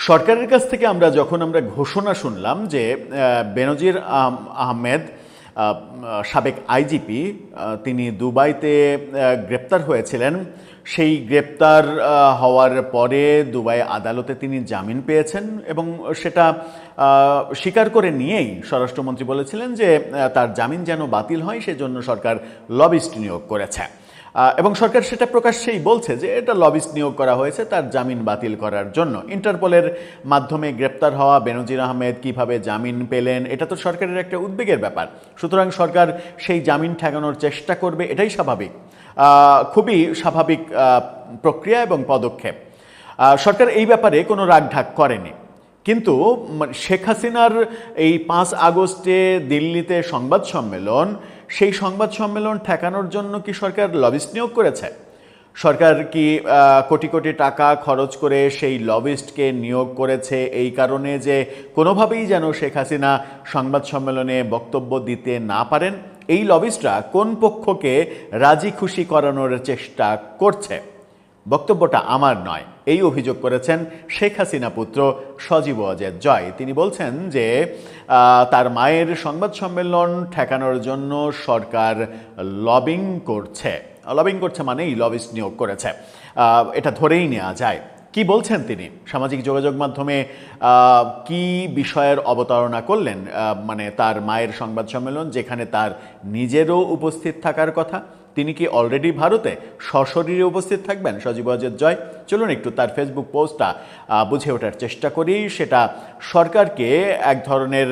সরকারের কাছ থেকে যখন আমরা ঘোষণা শুনলাম যে বেনজির আহমেদ সাবেক আইজিপি তিনি দুবাইতে গ্রেপ্তার হয়েছিলেন, সেই গ্রেপ্তার হওয়ার পরে দুবাই আদালতে তিনি জামিন পেয়েছেন এবং সেটা স্বীকার করে নিয়েই স্বরাষ্ট্রমন্ত্রী বলেছিলেন যে তার জামিন যেন বাতিল হয় সেজন্য সরকার লবিস্ট নিয়োগ করেছে এবং সরকার সেটা প্রকাশ্যেই বলছে যে এটা লবিস্ট নিয়োগ করা হয়েছে তার জামিন বাতিল করার জন্য। ইন্টারপোলের মাধ্যমে গ্রেপ্তার হওয়া বেনজির আহমেদ কিভাবে জামিন পেলেন এটা তো সরকারের একটা উদ্বেগের ব্যাপার, সুতরাং সরকার সেই জামিন ঠেকানোর চেষ্টা করবে, এটাই স্বাভাবিক, খুবই স্বাভাবিক প্রক্রিয়া এবং পদক্ষেপ। সরকার এই ব্যাপারে কোনো রাগঢাক করেনি, কিন্তু শেখ হাসিনার এই 5 আগস্টে দিল্লিতে সংবাদ সম্মেলন, সেই সংবাদ সম্মেলন ঠেকানোর জন্য কি সরকার লবিস্ট নিয়োগ করেছে? সরকার কি কোটি কোটি টাকা খরচ করে সেই লবিস্টকে নিয়োগ করেছে এই কারণে যে কোনোভাবেই যেন শেখ হাসিনা সংবাদ সম্মেলনে বক্তব্য দিতে না পারেন? এই লবিস্টরা কোন পক্ষকে রাজি খুশি করানোর চেষ্টা করছে? বক্তব্যটা আমার নয়, এই অভিযোগ করেছেন শেখ হাসিনা পুত্র সজীব ওয়াজেদ জয়। তিনি বলছেন যে তার মায়ের সংবাদ সম্মেলন ঠেকানোর জন্য সরকার লবিং করছে মানেই লবিস্ট নিয়োগ করেছে, এটা ধরেই নেওয়া যায়। কি বলছেন তিনি? সামাজিক যোগাযোগ মাধ্যমে কি বিষয়ের অবতারণা করলেন? মানে তার মায়ের সংবাদ সম্মেলন যেখানে তার নিজেরও উপস্থিত থাকার কথা, তিনি কি অলরেডি ভারতে সশরীরে উপস্থিত থাকবেন সজীব ওয়াজেদ জয়? চলুন একটু তার ফেসবুক পোস্টটা বুঝে ওঠার চেষ্টা করি। সেটা সরকারকে এক ধরনের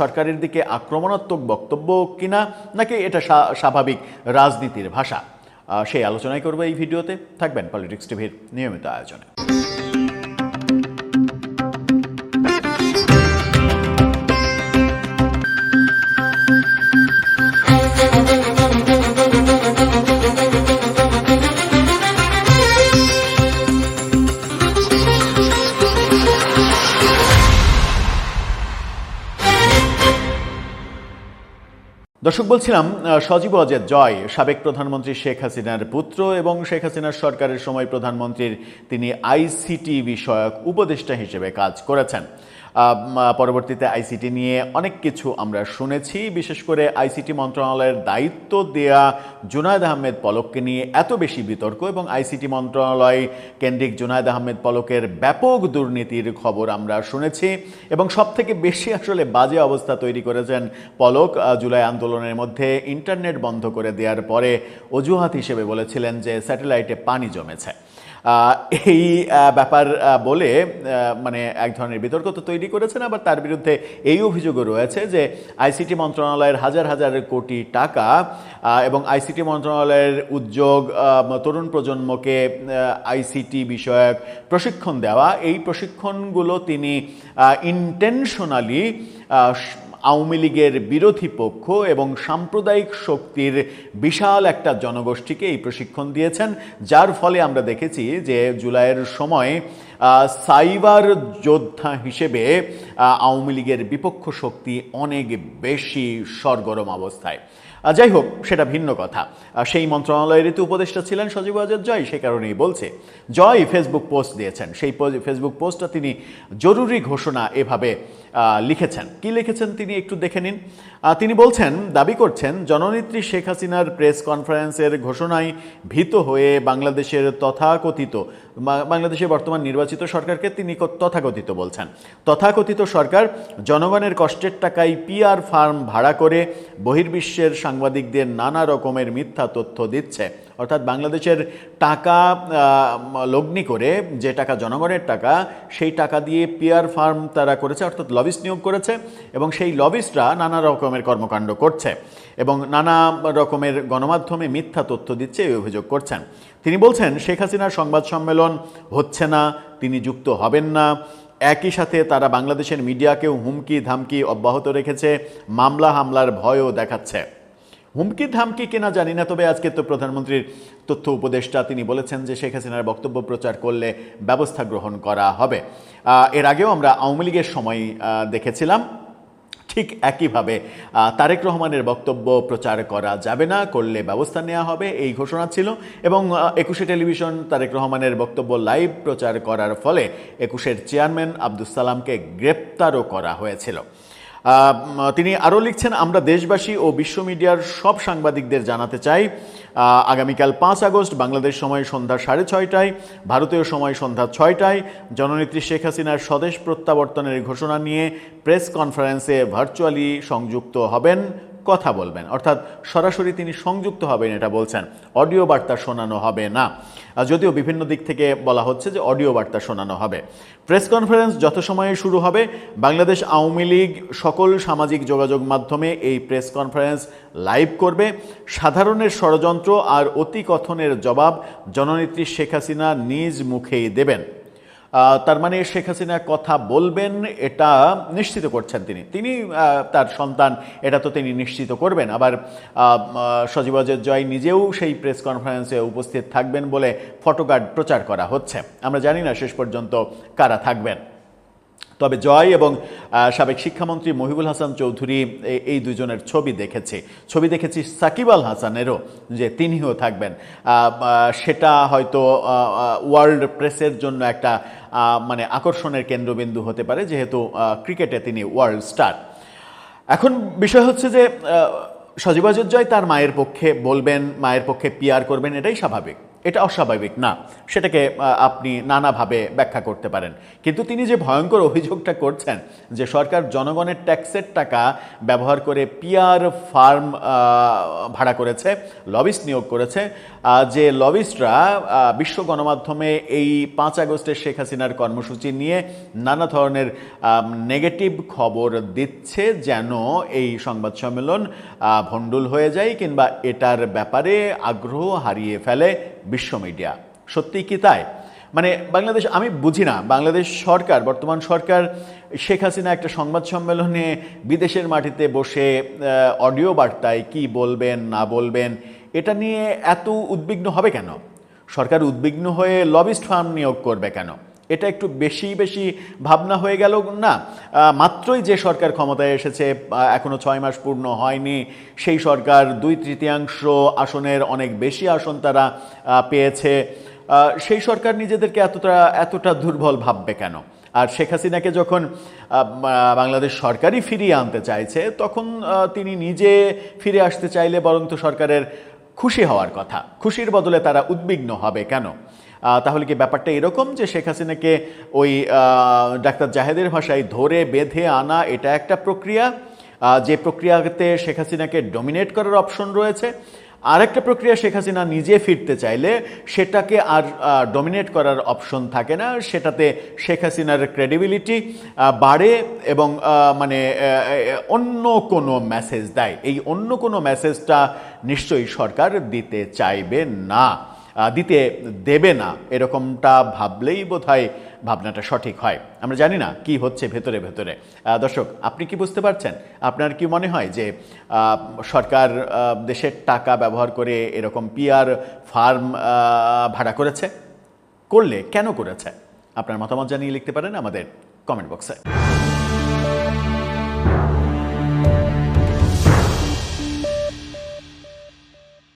সরকারের দিকে আক্রমণাত্মক বক্তব্য কিনা, নাকি এটা স্বাভাবিক রাজনীতির ভাষা, সেই আলোচনাই করবো এই ভিডিওতে। থাকবেন পলিটিক্স টিভির নিয়মিত আয়োজনে। দর্শক, বলছিলাম সজীব ওয়াজেদ জয় সাবেক প্রধানমন্ত্রী শেখ হাসিনার পুত্র এবং শেখ হাসিনার সরকারের সময় প্রধানমন্ত্রীর তিনি আইসিটি বিষয়ক উপদেষ্টা হিসেবে কাজ করেছেন। পরবর্তীতে আইসিটি নিয়ে অনেক কিছু আমরা শুনেছি, বিশেষ করে আইসিটি মন্ত্রণালয়ের দায়িত্ব দেয়া জুনায়েদ আহমেদ পলককে নিয়ে এত বেশি বিতর্ক এবং আইসিটি মন্ত্রণালয় কেন্দ্রিক জুনায়েদ আহমেদ পলকের ব্যাপক দুর্নীতির খবর আমরা শুনেছি এবং সবথেকে বেশি আসলে বাজে অবস্থা তৈরি করেছেন পলক। জুলাই আন্দোলনের মধ্যে ইন্টারনেট বন্ধ করে দেওয়ার পরে অজুহাত হিসেবে বলেছিলেন যে স্যাটেলাইটে পানি জমেছে। এই ব্যাপার বলে এক ধরনের বিতর্ক তো তৈরি করেছেন। আবার তার বিরুদ্ধে এই অভিযোগও রয়েছে যে আইসিটি মন্ত্রণালয়ের হাজার হাজার কোটি টাকা এবং আইসিটি মন্ত্রণালয়ের উদ্যোগ তরুণ প্রজন্মকে আইসিটি বিষয়ক প্রশিক্ষণ দেওয়া, এই প্রশিক্ষণগুলো তিনি ইন্টেনশনালি আওয়ামী লীগের বিরোধী পক্ষ এবং সাম্প্রদায়িক শক্তির বিশাল একটা জনগোষ্ঠীকে এই প্রশিক্ষণ দিয়েছেন, যার ফলে আমরা দেখেছি যে জুলাইয়ের সময় সাইবার যোদ্ধা হিসেবে আওয়ামী লীগের বিপক্ষ শক্তি অনেক বেশি সরগরম অবস্থায়। যাই হোক, সেটা ভিন্ন কথা। সেই মন্ত্রণালয়েরই উপদেষ্টা ছিলেন সজীব ওয়াজেদ জয়, সে কারণেই বলছে। জয় ফেসবুক পোস্ট দিয়েছেন, সেই ফেসবুক পোস্টটা তিনি জরুরি ঘোষণা এভাবে লিখেছেন। কি লিখেছেন তিনি একটু দেখে নিন। তিনি বলছেন, দাবি করছেন জননেত্রী শেখ হাসিনার প্রেস কনফারেন্সের ঘোষণায় ভীত হয়ে বাংলাদেশের বর্তমান নির্বাচিত সরকারকে তিনি তথাকথিত বলছেন। তথাকথিত সরকার জনগণের কষ্টের টাকায় পিআর ফার্ম ভাড়া করে বহির্বিশ্বের সাংবাদিকদের নানা রকমের মিথ্যা তথ্য দিচ্ছে। অর্থাৎ বাংলাদেশের টাকা লগ্নি করে, যে টাকা জনগণের টাকা, সেই টাকা দিয়ে পিআর ফার্ম তারা করেছে, অর্থাৎ লবিস্ট নিয়োগ করেছে এবং সেই লবিস্টরা নানা রকমের কর্মকাণ্ড করছে এবং নানা রকমের গণমাধ্যমে মিথ্যা তথ্য দিচ্ছে, এই অভিযোগ করছেন। তিনি বলছেন শেখ হাসিনার সংবাদ সম্মেলন হচ্ছে না, তিনি যুক্ত হবেন না। একই সাথে তারা বাংলাদেশের মিডিয়াকেও হুমকি ধামকি অব্যাহত রেখেছে, মামলা হামলার ভয়ও দেখাচ্ছে। হুমকি ধামকি কিনা জানি না, তবে আজকে তো প্রধানমন্ত্রীর তথ্য উপদেষ্টা তিনি বলেছেন যে শেখ হাসিনার বক্তব্য প্রচার করলে ব্যবস্থা গ্রহণ করা হবে। এর আগেও আমরা আওয়ামী লীগের সময় দেখেছিলাম ঠিক একইভাবে তারেক রহমানের বক্তব্য প্রচার করা যাবে না, করলে ব্যবস্থা নেওয়া হবে, এই ঘোষণা ছিল। এবং ২১শে টেলিভিশন তারেক রহমানের বক্তব্য লাইভ প্রচার করার ফলে ২১-এর চেয়ারম্যান আব্দুস সালামকে গ্রেপ্তারও করা হয়েছিল। তিনি আরও লিখছেন, আমরা দেশবাসী ও বিশ্ব মিডিয়ার সব সাংবাদিকদের জানাতে চাই, আগামীকাল ৫ আগস্ট বাংলাদেশ সময় সন্ধ্যা ৬:৩০টায়, ভারতীয় সময় সন্ধ্যা ৬টায় জননেত্রী শেখ হাসিনার স্বদেশ প্রত্যাবর্তনের ঘোষণা নিয়ে প্রেস কনফারেন্সে ভার্চুয়ালি সংযুক্ত হবেন, কথা বলবেন। অর্থাৎ সরাসরি তিনি সংযুক্ত হবেন এটা বলছেন, অডিও বার্তা শোনানো হবে না। যদিও বিভিন্ন দিক থেকে বলা হচ্ছে যে অডিও বার্তা শোনানো হবে। প্রেস কনফারেন্স যথাসময়ে শুরু হবে। বাংলাদেশ আওয়ামী লীগ সকল সামাজিক যোগাযোগ মাধ্যমে এই প্রেস কনফারেন্স লাইভ করবে। সাধারণের ষড়যন্ত্র আর অতিকথনের জবাব জননেত্রী শেখ হাসিনা নিজ মুখেই দেবেন। তার মানে শেখ হাসিনা কথা বলবেন এটা নিশ্চিত করছেন তিনি তার সন্তান, এটা তো তিনি নিশ্চিত করবেন। আবার সজীব ওয়াজেদ জয় নিজেও সেই প্রেস কনফারেন্সে উপস্থিত থাকবেন বলে ফটোকার্ড প্রচার করা হচ্ছে। আমরা জানি না শেষ পর্যন্ত কারা থাকবেন। তবে জয় এবং সাবেক শিক্ষামন্ত্রী মহিবুল হাসান চৌধুরী এই দুজনের ছবি দেখেছি সাকিব আল হাসানেরও, যে তিনিও থাকবেন। সেটা হয়তো ওয়ার্ল্ড প্রেসের জন্য একটা মানে আকর্ষণের কেন্দ্রবিন্দু হতে পারে, যেহেতু ক্রিকেটে তিনি ওয়ার্ল্ড স্টার। এখন বিষয় হচ্ছে যে সজীব ওয়াজেদ জয় তার মায়ের পক্ষে বলবেন, মায়ের পক্ষে পিআর করবেন, এটাই স্বাভাবিক, এটা অস্বাভাবিক না। সেটাকে আপনি নানাভাবে ব্যাখ্যা করতে পারেন। কিন্তু তিনি যে ভয়ঙ্কর অভিযোগটা করছেন যে সরকার জনগণের ট্যাক্সের টাকা ব্যবহার করে পিআর ফার্ম ভাড়া করেছে, লবিস্ট নিয়োগ করেছে, যে লবিস্টরা বিশ্ব গণমাধ্যমে এই ৫ আগস্টের শেখ হাসিনার কর্মসূচি নিয়ে নানা ধরনের নেগেটিভ খবর দিচ্ছে, যেন এই সংবাদ সম্মেলন ভণ্ডুল হয়ে যায় কিংবা এটার ব্যাপারে আগ্রহ হারিয়ে ফেলে বিশ্ব মিডিয়া। সত্যিই কি তাই? মানে বাংলাদেশ, আমি বুঝি না, বাংলাদেশ সরকার, বর্তমান সরকার শেখ হাসিনা একটা সংবাদ সম্মেলনে বিদেশের মাটিতে বসে অডিও বার্তায় কি বলবেন না বলবেন এটা নিয়ে এত উদ্বিগ্ন হবে কেন? সরকার উদ্বিগ্ন হয়ে লবিস্ট ফার্ম নিয়োগ করবে কেন? এটা একটু বেশি ভাবনা হয়ে গেল না? মাত্রই যে সরকার ক্ষমতায় এসেছে, এখনো ৬ মাস পূর্ণ হয়নি, সেই সরকার ২/৩ আসনের অনেক বেশি আসন তারা পেয়েছে। সেই সরকার নিজেদেরকে এতটা দুর্বল ভাববে কেন? আর শেখ হাসিনাকে যখন বাংলাদেশ সরকারই ফিরিয়ে আনতে চাইছে, তখন তিনি নিজে ফিরে আসতে চাইলে বরং তো সরকারের খুশি হওয়ার কথা। খুশির বদলে তারা উদ্বিগ্ন হবে কেন? তাহলে কি ব্যাপারটা এরকম যে শেখ হাসিনাকে ওই ডাক্তার জাহেদের ভাষায় ধরে বেঁধে আনা এটা একটা প্রক্রিয়া, যে প্রক্রিয়াতে শেখ হাসিনাকে ডমিনেট করার অপশন রয়েছে, আর একটা প্রক্রিয়া শেখ হাসিনা নিজে ফিরতে চাইলে সেটাকে আর ডমিনেট করার অপশন থাকে না, সেটাতে শেখ হাসিনার ক্রেডিবিলিটি বাড়ে এবং মানে অন্য কোনো মেসেজ দেয়। এই অন্য কোনো মেসেজটা নিশ্চয়ই সরকার দিতে চাইবে না, দিতে দেবে না, এরকমটা ভাবলেই বোধহয় ভাবনাটা সঠিক হয়। আমরা জানি না কি হচ্ছে ভেতরে ভেতরে। দর্শক, আপনি কি বুঝতে পারছেন? আপনার কি মনে হয় যে সরকার দেশের টাকা ব্যবহার করে এরকম পিআর ফার্ম ভাড়া করেছে? করলে কেন করেছে? আপনার মতামত জানিয়ে লিখতে পারেন আমাদের কমেন্ট বক্সে।